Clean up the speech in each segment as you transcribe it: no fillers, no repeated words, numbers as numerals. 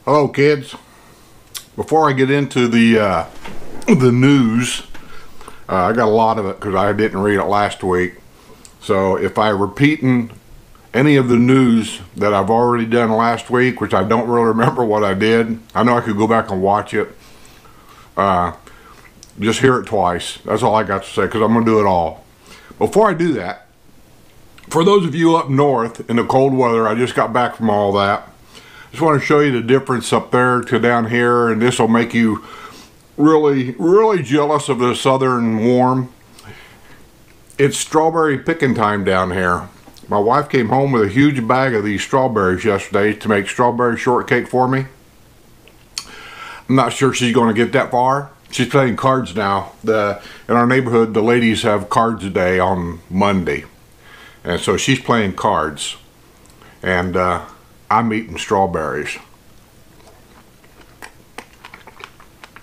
Hello, kids. Before I get into the news, I got a lot of it because I didn't read it last week. So if I repeating any of the news that I've already done last week, which I don't really remember what I did, I know I could go back and watch it. Just hear it twice. That's all I got to say because I'm going to do it all. Before I do that, for those of you up north in the cold weather, I just got back from all that. Just want to show you the difference up there to down here, and this will make you really jealous of the southern warm. It's strawberry picking time down here. My wife came home with a huge bag of these strawberries yesterday to make strawberry shortcake for me. I'm not sure she's going to get that far. She's playing cards now. In our neighborhood, the ladies have cards day on Monday, and so she's playing cards, and I'm eating strawberries.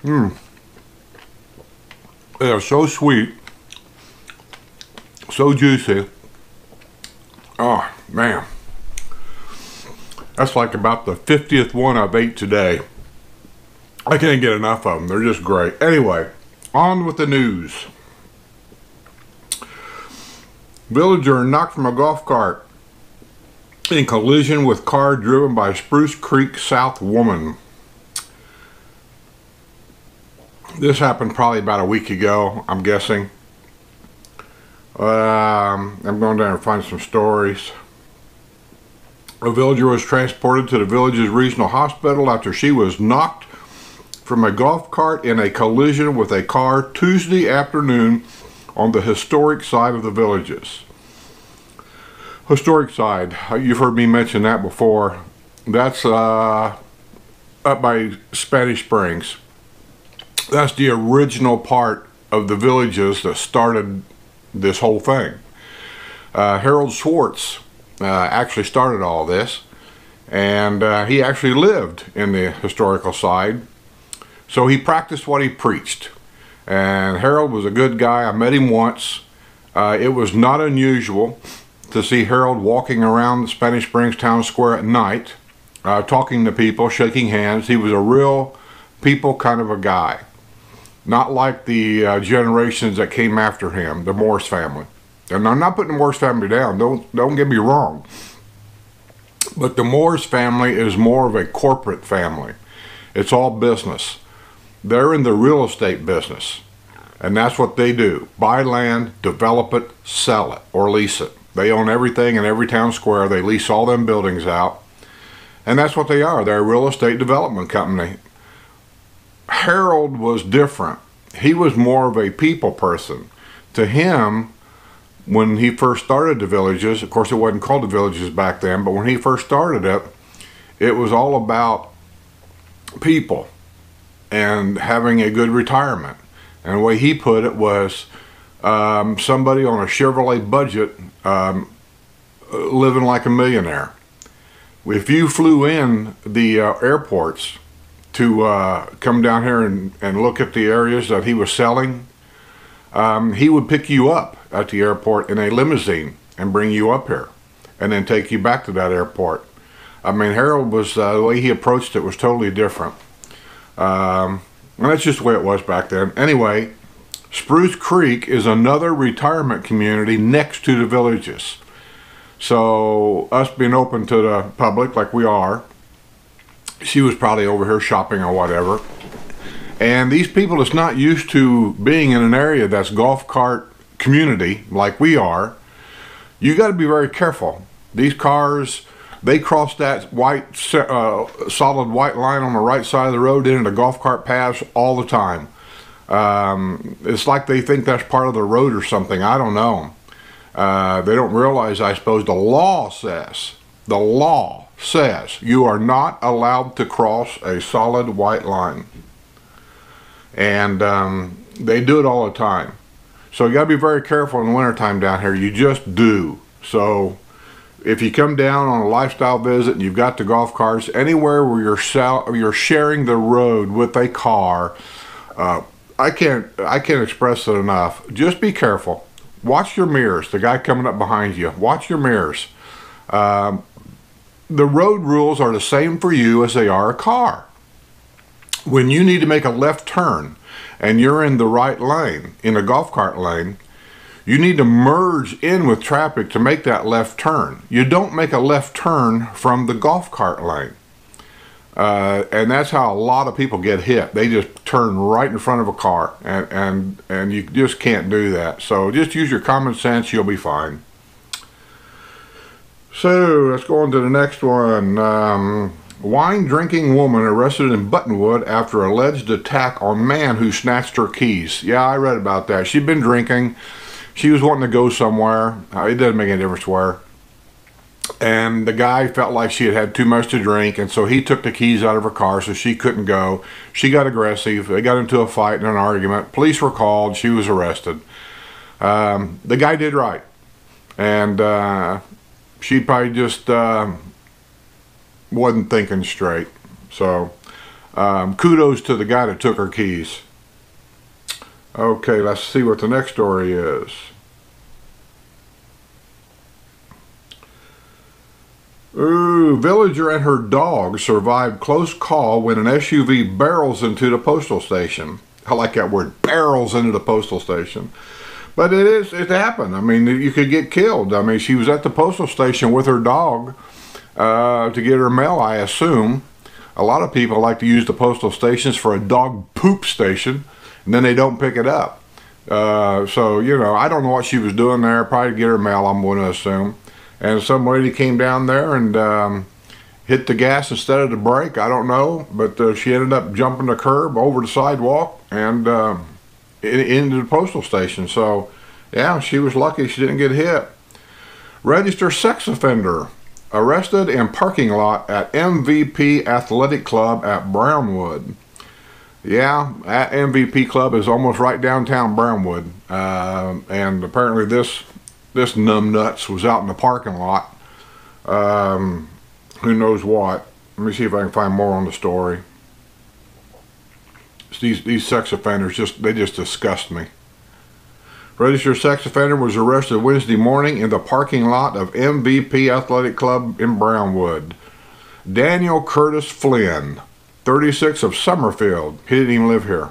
They are so sweet, so juicy. Oh man, that's like about the 50th one I've ate today. I can't get enough of them. They're just great. Anyway, on with the news. Villager knocked from a golf cart in collision with car driven by Spruce Creek South woman. This happened probably about a week ago, I'm guessing. I'm going down and find some stories. A villager was transported to the village's regional hospital after she was knocked from a golf cart in a collision with a car Tuesday afternoon on the historic side of the villages. Historic side, you've heard me mention that before. That's up by Spanish Springs. That's the original part of the villages that started this whole thing. Harold Schwartz actually started all this, and he actually lived in the historical side, so he practiced what he preached. And Harold was a good guy. I met him once. It was not unusual to see Harold walking around the Spanish Springs town square at night, talking to people, shaking hands. He was a real people kind of a guy. Not like the generations that came after him, the Morris family. And I'm not putting the Morris family down, don't get me wrong. But the Morris family is more of a corporate family. It's all business. They're in the real estate business. And that's what they do. Buy land, develop it, sell it, or lease it. They own everything in every town square. They lease all them buildings out. And that's what they are. They're a real estate development company. Harold was different. He was more of a people person. To him, when he first started the villages, of course it wasn't called the villages back then, but when he first started it, it was all about people and having a good retirement. And the way he put it was somebody on a Chevrolet budget living like a millionaire. If you flew in the airports to come down here and look at the areas that he was selling, he would pick you up at the airport in a limousine and bring you up here and then take you back to that airport. I mean, Harold was, the way he approached it was totally different. And that's just the way it was back then. Anyway, Spruce Creek is another retirement community next to the villages. So us being open to the public like we are, she was probably over here shopping or whatever. And these people that's not used to being in an area that's golf cart community like we are, you got to be very careful. These cars, they cross that white, solid white line on the right side of the road into the golf cart paths all the time. It's like they think that's part of the road or something. I don't know. They don't realize, I suppose, the law says you are not allowed to cross a solid white line. And they do it all the time. So you got to be very careful in the wintertime down here. You just do. So if you come down on a lifestyle visit and you've got the golf carts, anywhere where you're sharing the road with a car, I can't express it enough. Just be careful. Watch your mirrors. The guy coming up behind you. Watch your mirrors. the road rules are the same for you as they are a car. When you need to make a left turn and you're in the right lane, in a golf cart lane, you need to merge in with traffic to make that left turn. You don't make a left turn from the golf cart lane. And that's how a lot of people get hit. They just turn right in front of a car, and you just can't do that. So just use your common sense, you'll be fine. So let's go on to the next one. Wine-drinking woman arrested in Buttonwood after alleged attack on man who snatched her keys. Yeah, I read about that. She'd been drinking. She was wanting to go somewhere. It doesn't make any difference where. And the guy felt like she had had too much to drink, and so he took the keys out of her car so she couldn't go. She got aggressive. They got into a fight and an argument. Police were called. She was arrested. The guy did right. And she probably just wasn't thinking straight. So kudos to the guy that took her keys. Okay, let's see what the next story is. Ooh, villager and her dog survived close call when an SUV barrels into the postal station. I like that word, barrels into the postal station. But it happened. I mean, you could get killed. I mean, she was at the postal station with her dog to get her mail, I assume. A lot of people like to use the postal stations for a dog poop station, and then they don't pick it up. So, you know, I don't know what she was doing there. Probably to get her mail, I'm going to assume. And some lady came down there and hit the gas instead of the brake. I don't know, but she ended up jumping the curb over the sidewalk and into the postal station. So, yeah, she was lucky she didn't get hit. Registered sex offender arrested in parking lot at MVP Athletic Club at Brownwood. Yeah, at MVP Club is almost right downtown Brownwood, and apparently this numbnuts was out in the parking lot. Who knows what? Let me see if I can find more on the story. These sex offenders they just disgust me. Registered sex offender was arrested Wednesday morning in the parking lot of MVP Athletic Club in Brownwood. Daniel Curtis Flynn, 36, of Summerfield, he didn't even live here,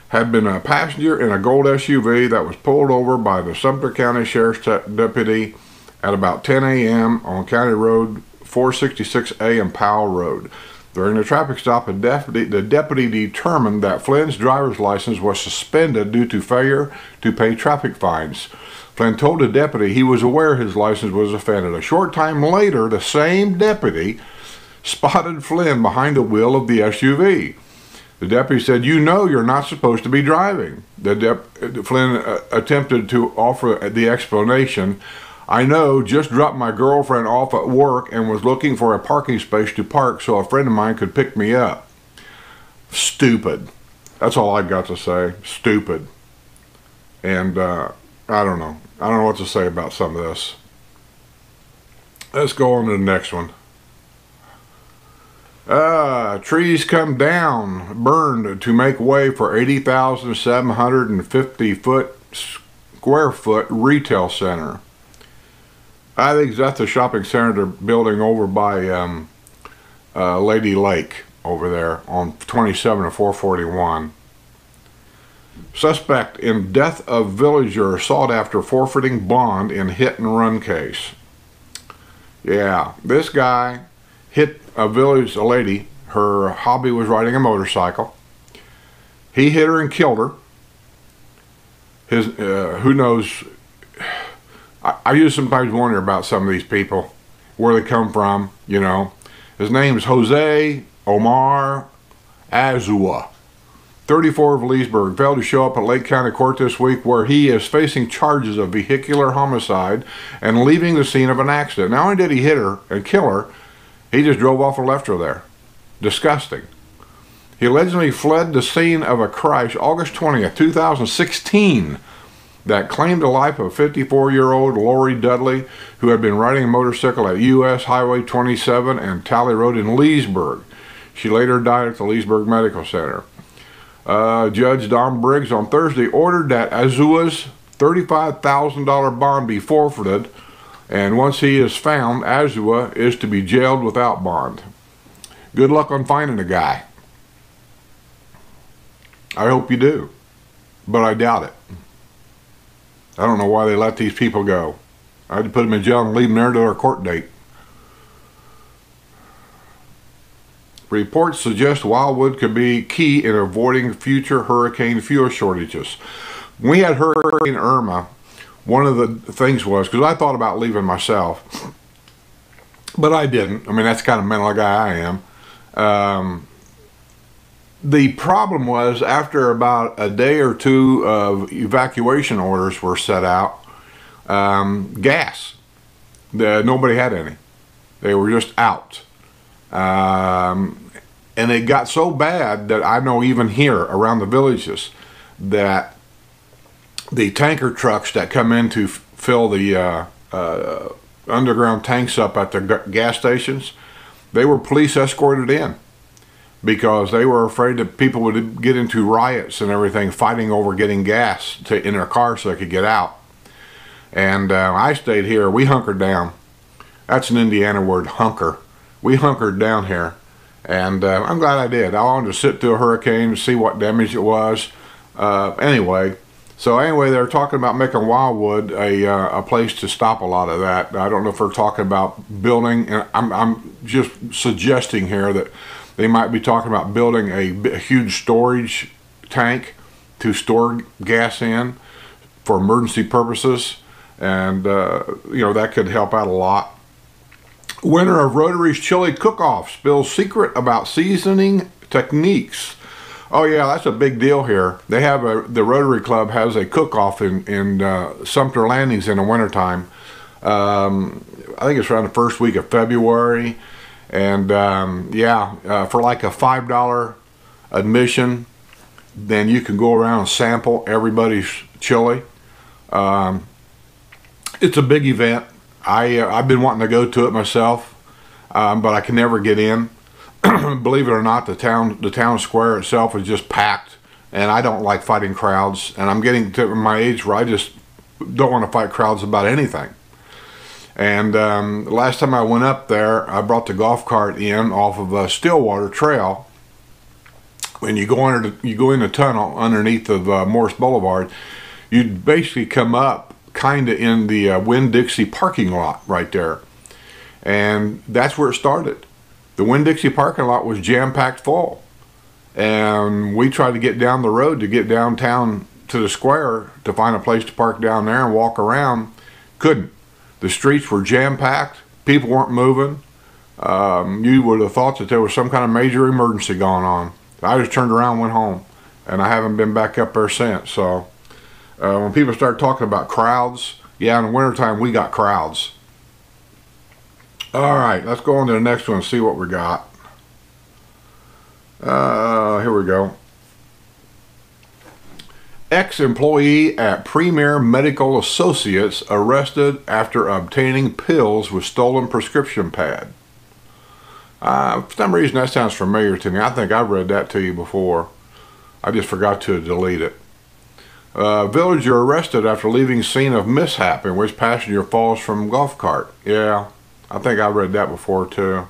had been a passenger in a gold SUV that was pulled over by the Sumter County Sheriff's Deputy at about 10 a.m. on County Road 466A and Powell Road. During the traffic stop, the deputy determined that Flynn's driver's license was suspended due to failure to pay traffic fines. Flynn told the deputy he was aware his license was suspended. A short time later, the same deputy spotted Flynn behind the wheel of the SUV. The deputy said, "You know you're not supposed to be driving." Flynn attempted to offer the explanation. "I know, just dropped my girlfriend off at work and was looking for a parking space to park so a friend of mine could pick me up." Stupid. That's all I got to say. Stupid. And I don't know. I don't know what to say about some of this. Let's go on to the next one. Trees come down, burned to make way for 80,750 square foot retail center. I think that's the shopping center they're building over by Lady Lake over there on 27 and 441. Suspect in death of villager sought after forfeiting bond in hit and run case. Yeah, this guy hit a lady. Her hobby was riding a motorcycle. He hit her and killed her. Who knows? I used to sometimes wonder about some of these people, where they come from, you know. His name is Jose Omar Azua, 34, of Leesburg, failed to show up at Lake County Court this week, where he is facing charges of vehicular homicide and leaving the scene of an accident. Not only did he hit her and kill her, he just drove off and left her there. Disgusting. He allegedly fled the scene of a crash August 20th, 2016, that claimed the life of 54-year-old Lori Dudley, who had been riding a motorcycle at U.S. Highway 27 and Tally Road in Leesburg. She later died at the Leesburg Medical Center. Judge Don Briggs on Thursday ordered that Azua's $35,000 bond be forfeited And once he is found, Azua is to be jailed without bond. Good luck on finding the guy. I hope you do, but I doubt it. I don't know why they let these people go. I had to put them in jail and leave them there to their court date. Reports suggest Wildwood could be key in avoiding future hurricane fuel shortages. When we had Hurricane Irma, one of the things was, because I thought about leaving myself, but I didn't. I mean, that's the kind of mental guy I am. The problem was, after about a day or two of evacuation orders were set out, gas. Nobody had any. They were just out. And it got so bad that I know even here around the villages that the tanker trucks that come in to fill the underground tanks up at the gas stations, they were police escorted in, because they were afraid that people would get into riots and everything, fighting over getting gas in their cars so they could get out. And I stayed here. We hunkered down. That's an Indiana word, hunker. We hunkered down here, and I'm glad I did. I wanted to sit through a hurricane to see what damage it was. Anyway, they're talking about making Wildwood a place to stop a lot of that. I don't know if they're talking about building, and I'm just suggesting here that they might be talking about building a huge storage tank to store gas in for emergency purposes, and that could help out a lot. Winner of Rotary's Chili Cook-Off spills secret about seasoning techniques. Oh yeah, that's a big deal here. They have the Rotary Club has a cook-off in Sumter Landings in the wintertime. I think it's around the first week of February. And for like a $5 admission, then you can go around and sample everybody's chili. It's a big event. I've been wanting to go to it myself, but I can never get in. Believe it or not, the town square itself is just packed, and I don't like fighting crowds. And I'm getting to my age where I just don't want to fight crowds about anything. And last time I went up there, I brought the golf cart in off of Stillwater Trail. When you go in the tunnel underneath of Morris Boulevard, you basically come up kind of in the Winn-Dixie parking lot right there. And that's where it started. The Winn-Dixie parking lot was jam-packed full. And we tried to get down the road to get downtown to the square to find a place to park down there and walk around. Couldn't. The streets were jam-packed. People weren't moving. You would have thought that there was some kind of major emergency going on. I just turned around and went home. And I haven't been back up there since. So when people start talking about crowds, yeah, in the wintertime we got crowds. All right, let's go on to the next one and see what we got. Here we go. Ex-employee at Premier Medical Associates arrested after obtaining pills with stolen prescription pad. For some reason that sounds familiar to me. I think I've read that to you before. I just forgot to delete it. Villager arrested after leaving scene of mishap in which passenger falls from golf cart. Yeah, I think I read that before too.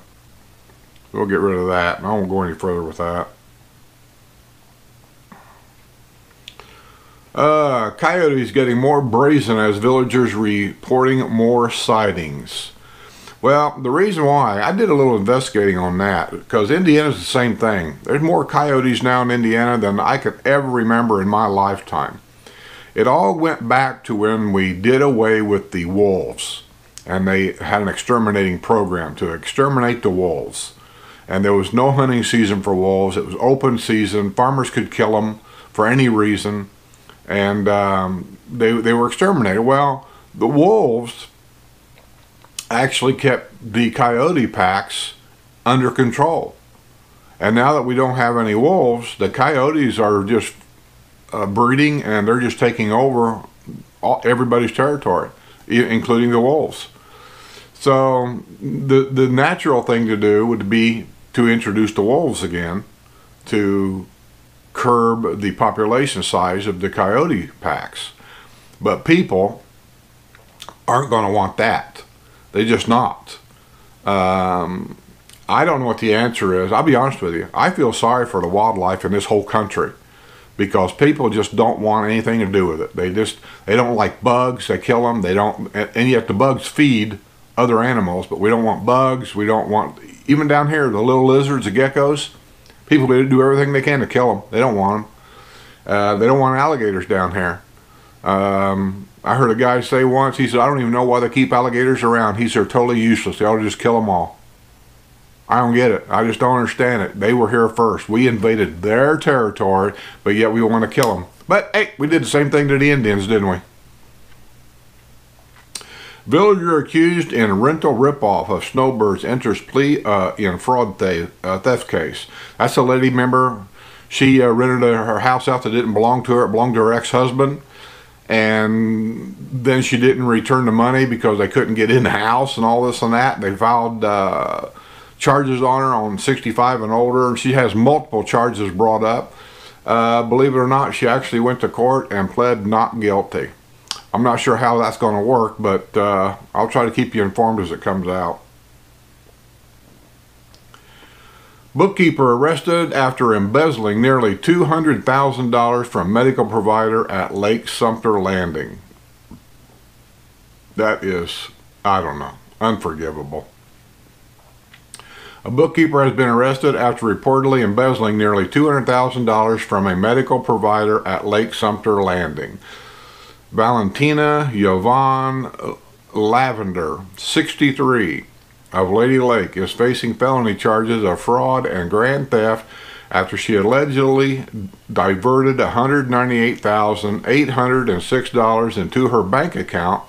We'll get rid of that. I won't go any further with that. Coyotes getting more brazen as villagers reporting more sightings. Well, the reason why, I did a little investigating on that, because Indiana's the same thing. There's more coyotes now in Indiana than I could ever remember in my lifetime. It all went back to when we did away with the wolves, and they had an exterminating program to exterminate the wolves. And there was no hunting season for wolves. It was open season. Farmers could kill them for any reason, and they were exterminated. Well, the wolves actually kept the coyote packs under control. And now that we don't have any wolves, the coyotes are just breeding, and they're just taking over everybody's territory, including the wolves. So the natural thing to do would be to introduce the wolves again to curb the population size of the coyote packs. But people aren't going to want that. They just not. I don't know what the answer is. I'll be honest with you. I feel sorry for the wildlife in this whole country because people just don't want anything to do with it. They don't like bugs. They kill them. They don't, and yet the bugs feed other animals, but we don't want bugs. We don't want, even down here, the little lizards, the geckos, people do everything they can to kill them. They don't want them. They don't want alligators down here. I heard a guy say once, he said, I don't even know why they keep alligators around. He said, they're totally useless. They ought to just kill them all. I don't get it. I just don't understand it. They were here first. We invaded their territory, but yet we want to kill them. But hey, we did the same thing to the Indians, didn't we? Villager accused in rental ripoff of snowbirds enters plea in fraud theft case. That's a lady, remember? She rented her house out that didn't belong to her. It belonged to her ex-husband. And then she didn't return the money because they couldn't get in the house and all this and that. They filed charges on her on 65 and older. She has multiple charges brought up. Believe it or not, she actually went to court and pled not guilty. I'm not sure how that's going to work, but I'll try to keep you informed as it comes out. Bookkeeper arrested after embezzling nearly $200,000 from medical provider at Lake Sumter Landing. That is, I don't know, unforgivable. A bookkeeper has been arrested after reportedly embezzling nearly $200,000 from a medical provider at Lake Sumter Landing. Valentina Yvonne Lavender, 63, of Lady Lake, is facing felony charges of fraud and grand theft after she allegedly diverted $198,806 into her bank account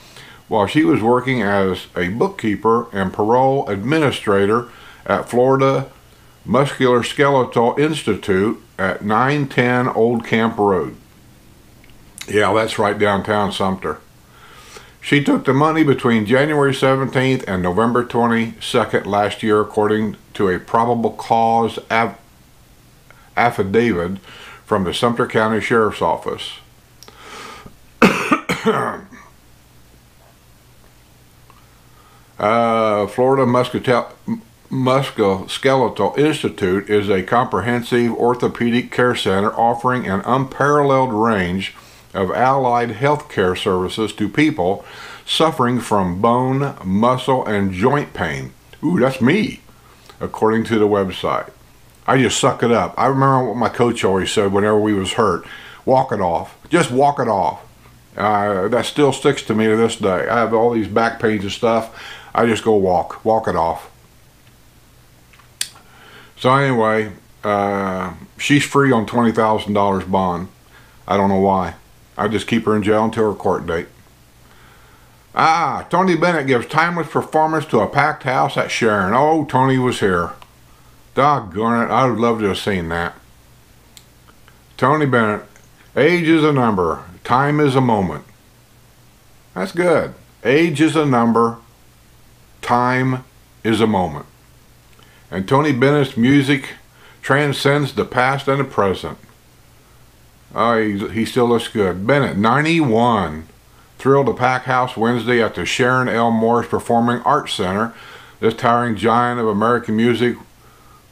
while she was working as a bookkeeper and parole administrator at Florida Musculoskeletal Institute at 910 Old Camp Road. Yeah, that's right downtown Sumter. She took the money between January 17th and November 22nd last year, according to a probable cause affidavit from the Sumter County Sheriff's Office. Florida Musculoskeletal Institute is a comprehensive orthopedic care center offering an unparalleled range of allied health care services to people suffering from bone, muscle, and joint pain. Ooh, that's me, according to the website. I just suck it up. I remember what my coach always said whenever we was hurt. Walk it off. Just walk it off. That still sticks to me to this day. I have all these back pains and stuff. I just go walk it off. So anyway, she's free on $20,000 bond. I don't know why. I just keep her in jail until her court date. Tony Bennett gives timeless performance to a packed house at Sharon. Oh, Tony was here. Doggone it, I would love to have seen that. Tony Bennett, age is a number, time is a moment. That's good. Age is a number, time is a moment. And Tony Bennett's music transcends the past and the present. Oh, he still looks good. Bennett, 91, thrilled to pack house Wednesday at the Sharon L. Morris Performing Arts Center. This towering giant of American music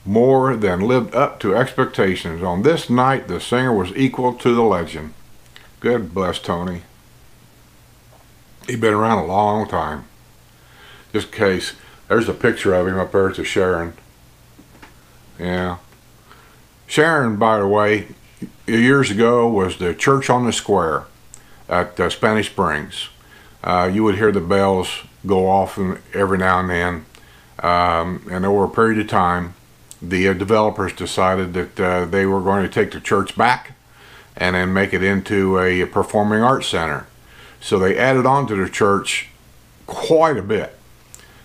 more than lived up to expectations. On this night, the singer was equal to the legend. Good bless Tony. He's been around a long time. Just in case, there's a picture of him up there to Sharon. Yeah. Sharon, by the way, years ago was the church on the square at Spanish Springs. You would hear the bells go off every now and then. And over a period of time, the developers decided that they were going to take the church back and then make it into a performing arts center. So they added on to the church quite a bit.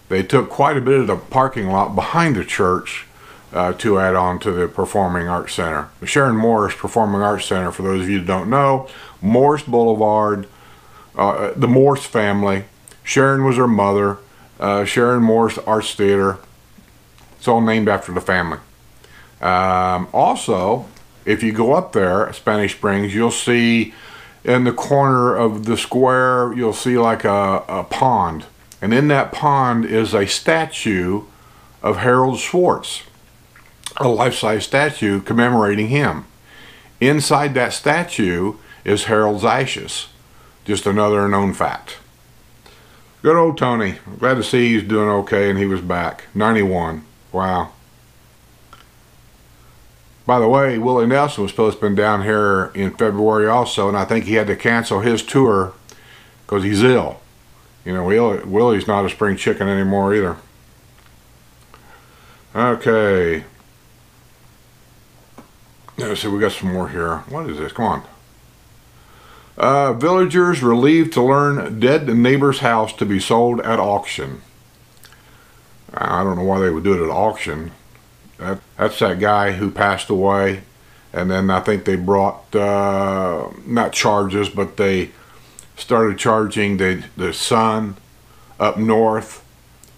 They took quite a bit of the parking lot behind the church to add on to the Performing Arts Center. The Sharon Morris Performing Arts Center, for those of you who don't know, Morris Boulevard, the Morris family. Sharon was her mother. Sharon Morris Arts Theater. It's all named after the family. Also, if you go up there at Spanish Springs, you'll see in the corner of the square, you'll see like a pond. And in that pond is a statue of Harold Schwartz, a life-size statue commemorating him. Inside that statue is Harold's ashes. Just another known fact. Good old Tony. Glad to see he's doing okay and he was back. 91. Wow. By the way, Willie Nelson was supposed to have been down here in February also, and I think he had to cancel his tour because he's ill. You know, Willie's not a spring chicken anymore either. Okay. Let's see, we got some more here. What is this? Come on. Villagers relieved to learn dead neighbor's house to be sold at auction. I don't know why they would do it at auction. That's that guy who passed away, and then I think they brought not charges, but they started charging the son up north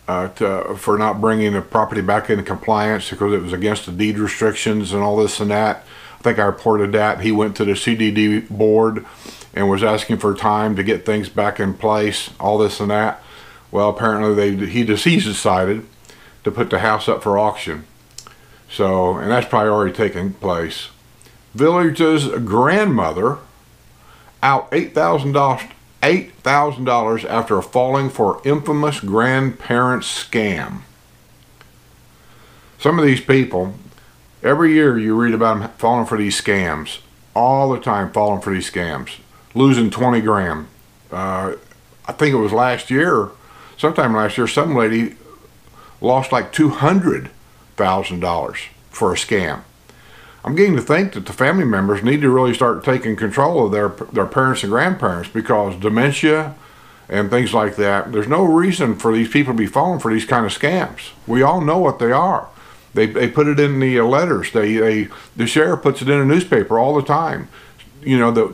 for not bringing the property back into compliance because it was against the deed restrictions and all this and that. I think I reported that. He went to the CDD board and was asking for time to get things back in place, all this and that. Well, apparently he decided to put the house up for auction. So, and that's probably already taken place. Village's grandmother out $8,000 after falling for infamous grandparent scam. Some of these people, every year you read about them falling for these scams. All the time falling for these scams. Losing 20 grand. I think it was sometime last year, some lady lost like $200,000 for a scam. I'm getting to think that the family members need to really start taking control of their parents and grandparents, because dementia and things like that, there's no reason for these people to be falling for these kind of scams. We all know what they are. They put it in the letters. The sheriff puts it in a newspaper all the time. You know,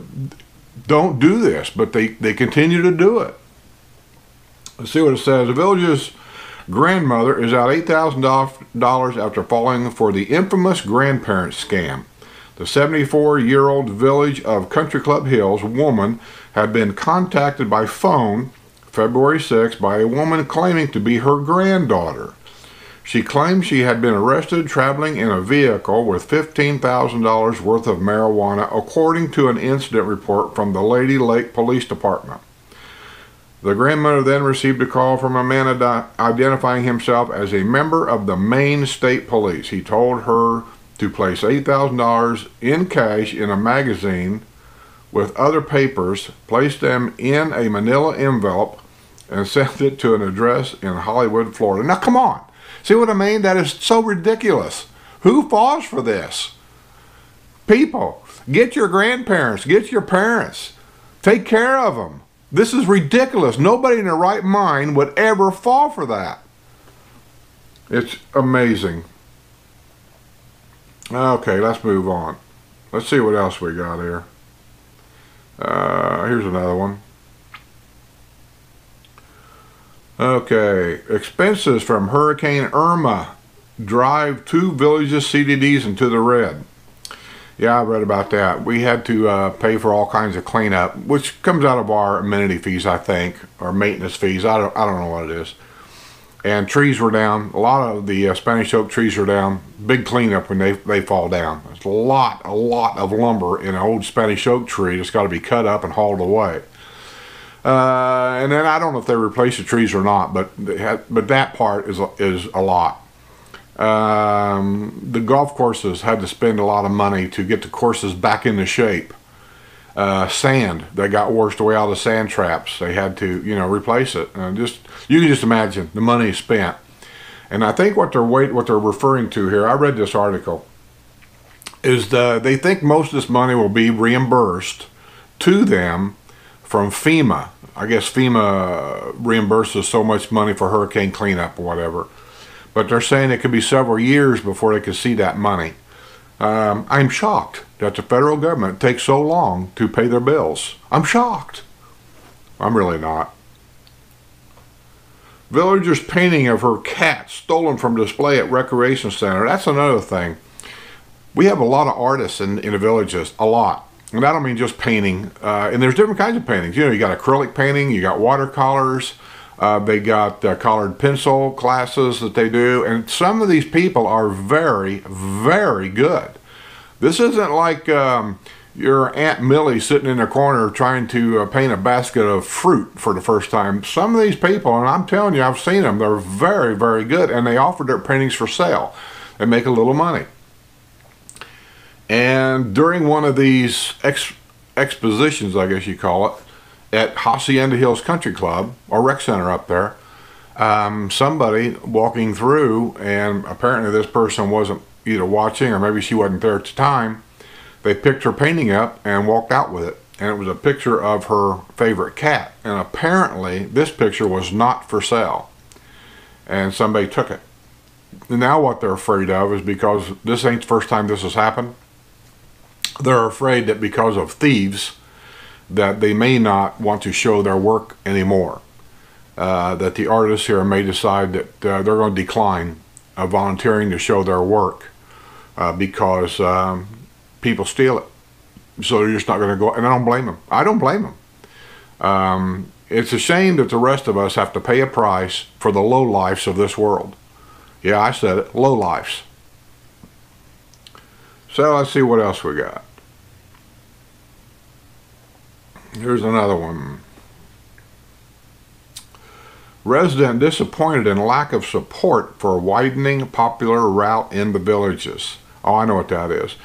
don't do this, but they continue to do it. Let's see what it says. The village's grandmother is out $8,000 after falling for the infamous grandparent scam. The 74-year-old village of Country Club Hills woman had been contacted by phone February 6 by a woman claiming to be her granddaughter. She claimed she had been arrested traveling in a vehicle with $15,000 worth of marijuana, according to an incident report from the Lady Lake Police Department. The grandmother then received a call from a man identifying himself as a member of the Maine State Police. He told her to place $8,000 in cash in a magazine with other papers, place them in a manila envelope, and send it to an address in Hollywood, Florida. Now, come on. See what I mean? That is so ridiculous. Who falls for this? People, get your grandparents, get your parents. Take care of them. This is ridiculous. Nobody in their right mind would ever fall for that. It's amazing. Okay, let's move on. Let's see what else we got here. Here's another one. Okay, expenses from Hurricane Irma drive 2 villages' CDDs into the red. Yeah, I read about that. We had to pay for all kinds of cleanup, which comes out of our amenity fees, I think, or maintenance fees. I don't know what it is. And trees were down. A lot of the Spanish oak trees are down. Big cleanup when they fall down. There's a lot of lumber in an old Spanish oak tree that's got to be cut up and hauled away. And then I don't know if they replace the trees or not, but that part is a lot. The golf courses had to spend a lot of money to get the courses back into shape. Sand, they got washed away out of the sand traps. They had to, replace it. You can just imagine the money spent. And I think what they're referring to here, I read this article, is they think most of this money will be reimbursed to them from FEMA. I guess FEMA reimburses so much money for hurricane cleanup or whatever. But they're saying it could be several years before they can see that money. I'm shocked that the federal government takes so long to pay their bills. I'm shocked. I'm really not. Villager's painting of her cat stolen from display at recreation center. That's another thing. We have a lot of artists in the villages, a lot. And I don't mean just painting. And there's different kinds of paintings. You got acrylic painting, you got watercolors, They got colored pencil classes that they do, and some of these people are very, very good. This isn't like your Aunt Millie sitting in a corner trying to paint a basket of fruit for the first time. Some of these people, and I'm telling you, I've seen them, they're very, very good, and they offer their paintings for sale and make a little money. And during one of these expositions, I guess you call it, at Hacienda Hills Country Club, or rec center up there, somebody walking through, and apparently this person wasn't either watching or maybe she wasn't there at the time, they picked her painting up and walked out with it. And it was a picture of her favorite cat. And apparently this picture was not for sale. And somebody took it. And now what they're afraid of is, because this ain't the first time this has happened, they're afraid that because of thieves, that they may not want to show their work anymore. That the artists here may decide that they're going to decline volunteering to show their work because people steal it. So they're just not going to go, and I don't blame them. I don't blame them. It's a shame that the rest of us have to pay a price for the lowlifes of this world. Yeah, I said it, lowlifes. So let's see what else we got. Here's another one. Resident disappointed in lack of support for widening popular route in the villages. Oh, I know what that is.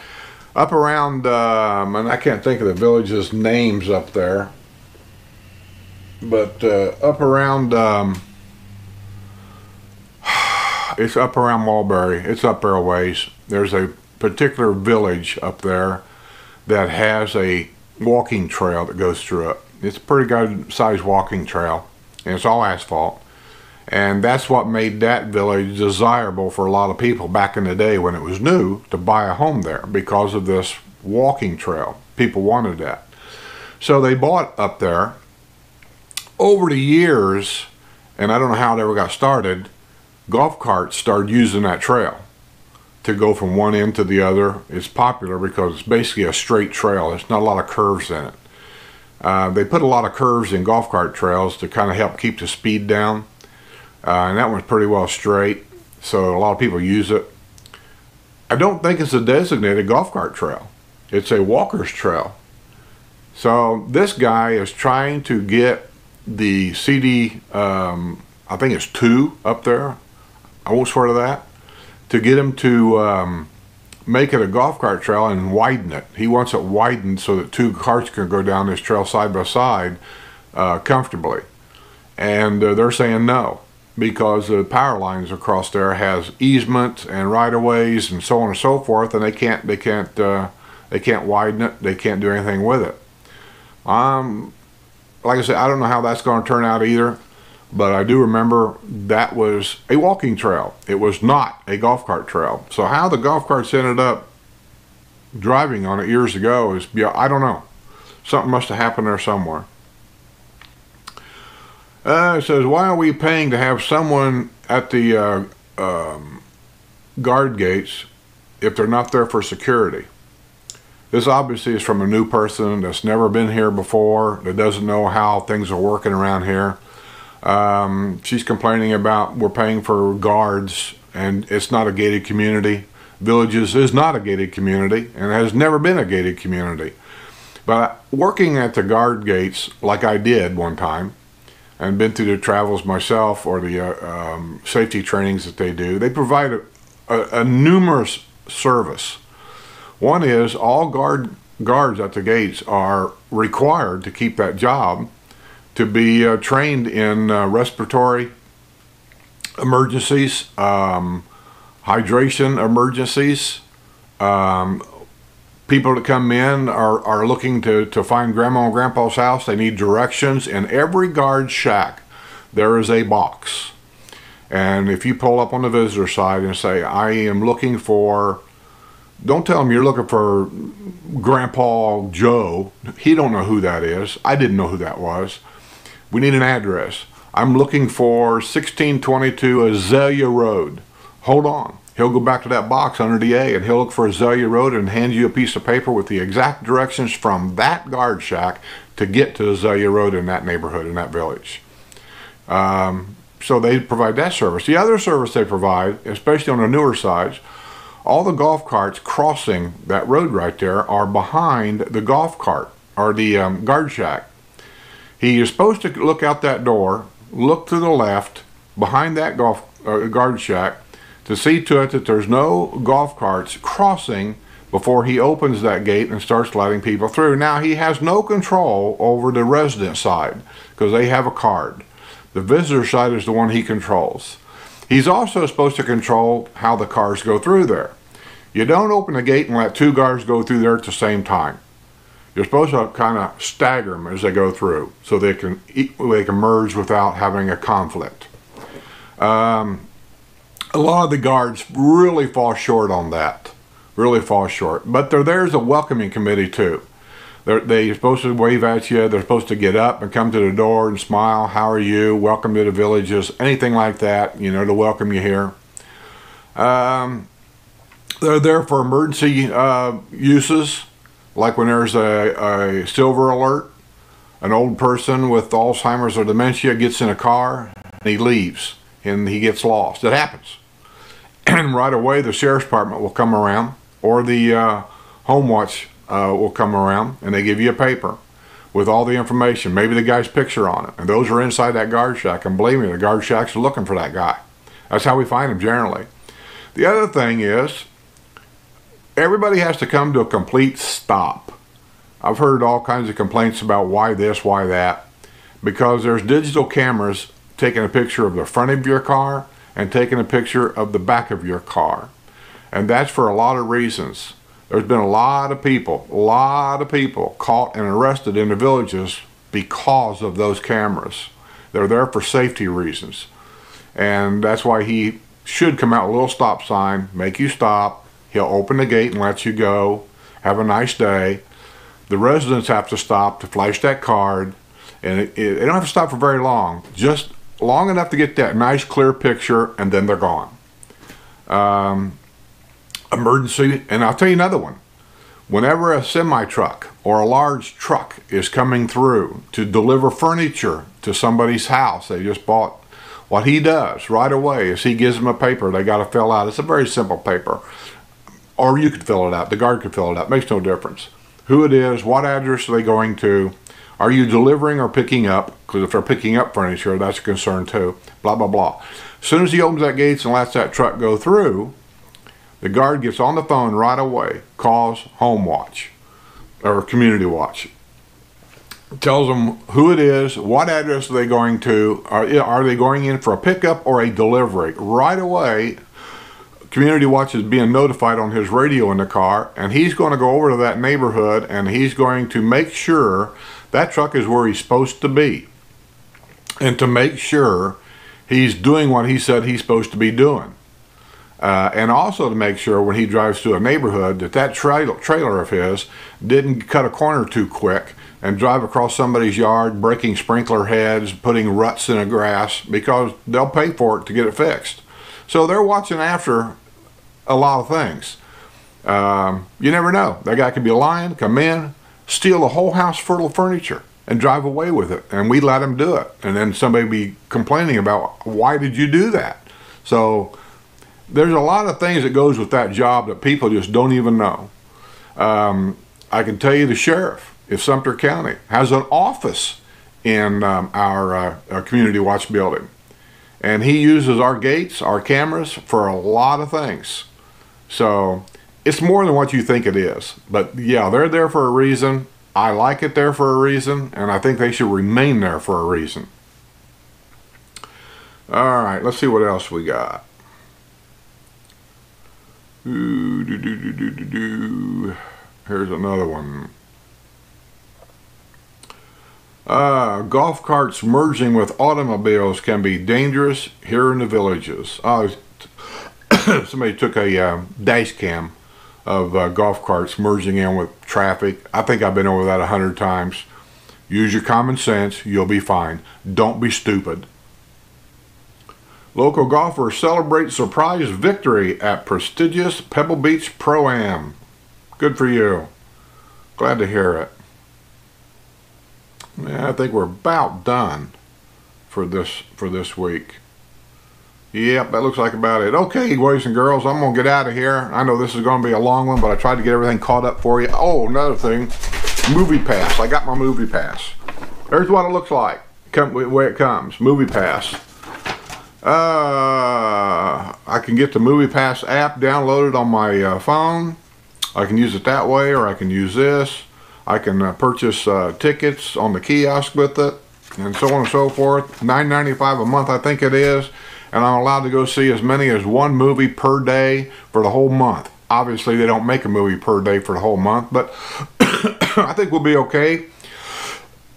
Up around, and I can't think of the villages' names up there, but up around, it's up around Mulberry. It's up there a ways. There's a particular village up there that has a walking trail that goes through it. It's a pretty good sized walking trail, and it's all asphalt. And that's what made that village desirable for a lot of people back in the day when it was new to buy a home there, because of this walking trail. People wanted that. So they bought up there. Over the years, and I don't know how it ever got started, golf carts started using that trail to go from one end to the other. It's popular because it's basically a straight trail. There's not a lot of curves in it. They put a lot of curves in golf cart trails to kind of help keep the speed down. And that one's pretty well straight, so a lot of people use it. I don't think it's a designated golf cart trail. It's a walker's trail. So this guy is trying to get the CD, I think it's 2 up there, I won't swear to that, to get him to make it a golf cart trail and widen it. He wants it widened so that 2 carts can go down this trail side by side comfortably. And they're saying no, because the power lines across there has easements and right-of-ways and so on and so forth, and they can't widen it. They can't do anything with it. Like I said, I don't know how that's going to turn out either, but I do remember that was a walking trail. It was not a golf cart trail. So how the golf carts ended up driving on it years ago is, yeah, I don't know. Something must have happened there somewhere. It says, why are we paying to have someone at the guard gates if they're not there for security? This obviously is from a new person that's never been here before, that doesn't know how things are working around here. She's complaining about we're paying for guards, and it's not a gated community. Villages is not a gated community, and has never been a gated community. But working at the guard gates, like I did one time, and been through the travels myself, or the safety trainings that they do, they provide a numerous service. One is all guards at the gates are required to keep that job to be trained in respiratory emergencies, hydration emergencies. People that come in are looking to find Grandma and Grandpa's house. They need directions. In every guard shack, there is a box. And if you pull up on the visitor side and say, I am looking for, don't tell them you're looking for Grandpa Joe. He don't know who that is. I didn't know who that was. We need an address. I'm looking for 1622 Azalea Road. Hold on. He'll go back to that box under the A, and he'll look for Azalea Road and hand you a piece of paper with the exact directions from that guard shack to get to Azalea Road in that neighborhood, in that village. So they provide that service. The other service they provide, especially on the newer sides, all the golf carts crossing that road right there are behind the golf cart or the guard shack. He is supposed to look out that door, look to the left behind that guard shack to see to it that there's no golf carts crossing before he opens that gate and starts letting people through. Now, he has no control over the resident side because they have a card. The visitor side is the one he controls. He's also supposed to control how the cars go through there. You don't open the gate and let two cars go through there at the same time. You're supposed to kind of stagger them as they go through so they can merge without having a conflict. A lot of the guards really fall short on that. Really fall short. But there's a welcoming committee too. They're supposed to wave at you. They're supposed to get up and come to the door and smile. How are you? Welcome to the villages. Anything like that, you know, to welcome you here. They're there for emergency uses, like when there's a silver alert. An old person with Alzheimer's or dementia gets in a car and he leaves and he gets lost. It happens. And right away the sheriff's department will come around, or the home watch will come around, and they give you a paper with all the information, maybe the guy's picture on it, and those are inside that guard shack. And believe me, the guard shack's looking for that guy. That's how we find him generally. The other thing is, everybody has to come to a complete stop. I've heard all kinds of complaints about why this, why that, because there's digital cameras taking a picture of the front of your car and taking a picture of the back of your car. And that's for a lot of reasons. There's been a lot of people caught and arrested in the villages because of those cameras. They're there for safety reasons. And that's why he should come out with a little stop sign, make you stop. He'll open the gate and let you go. Have a nice day. The residents have to stop to flash that card. And they don't have to stop for very long. Just long enough to get that nice clear picture, and then they're gone. Emergency, and I'll tell you another one. Whenever a semi-truck or a large truck is coming through to deliver furniture to somebody's house they just bought, what he does right away is he gives them a paper they got to fill out. It's a very simple paper. Or you could fill it out. The guard could fill it out. Makes no difference. Who it is, what address are they going to, are you delivering or picking up? Because if they're picking up furniture, that's a concern too. Blah, blah, blah. As soon as he opens that gate and lets that truck go through, the guard gets on the phone right away, calls Home Watch or Community Watch, tells them who it is, what address are they going to, are they going in for a pickup or a delivery. Right away, Community Watch is being notified on his radio in the car, and he's going to go over to that neighborhood and he's going to make sure that truck is where he's supposed to be, and to make sure he's doing what he said he's supposed to be doing. And also to make sure when he drives through a neighborhood that trailer of his didn't cut a corner too quick and drive across somebody's yard, breaking sprinkler heads, putting ruts in the grass, because they'll pay for it to get it fixed. So they're watching after a lot of things. You never know. That guy could be lying, come in, steal a whole house full of furniture and drive away with it, and we let him do it. And then somebody be complaining about, why did you do that? So there's a lot of things that goes with that job that people just don't even know. I can tell you the sheriff of Sumter County has an office in our Community Watch building. And he uses our gates, our cameras, for a lot of things. So it's more than what you think it is. But yeah, they're there for a reason. I like it there for a reason, and I think they should remain there for a reason. All right, let's see what else we got. Here's another one. Golf carts merging with automobiles can be dangerous here in the villages. Somebody took a dash cam of golf carts merging in with traffic. I think I've been over that 100 times. Use your common sense, you'll be fine. Don't be stupid. Local golfers celebrate surprise victory at prestigious Pebble Beach Pro-Am. Good for you. Glad to hear it. Yeah, I think we're about done for for this week. Yep, that looks like about it. Okay, boys and girls, I'm going to get out of here. I know this is going to be a long one, but I tried to get everything caught up for you. Oh, another thing, Movie Pass. I got my Movie Pass. There's what it looks like, the way it comes, Movie Pass. I can get the Movie Pass app downloaded on my phone. I can use it that way, or I can use this. I can purchase tickets on the kiosk with it, and so on and so forth. $9.95 a month, I think it is. And I'm allowed to go see as many as one movie per day for the whole month. Obviously, they don't make a movie per day for the whole month, but I think we'll be okay.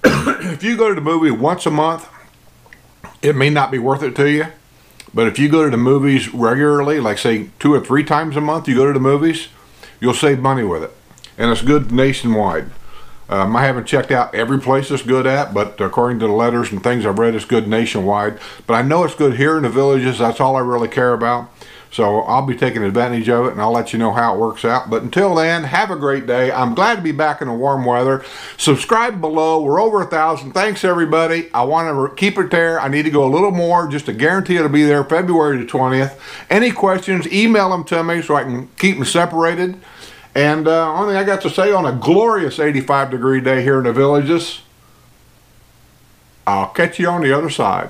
If you go to the movie once a month, it may not be worth it to you. But if you go to the movies regularly, like say 2 or 3 times a month, you go to the movies, you'll save money with it. And it's good nationwide. I haven't checked out every place it's good at, but according to the letters and things I've read, it's good nationwide. But I know it's good here in the villages. That's all I really care about. So I'll be taking advantage of it, and I'll let you know how it works out. But until then, have a great day. I'm glad to be back in the warm weather. Subscribe below. We're over 1,000. Thanks, everybody. I want to keep it there. I need to go a little more just to guarantee it'll be there February the 20th. Any questions, email them to me so I can keep them separated. And only thing I got to say on a glorious 85-degree day here in the villages, I'll catch you on the other side.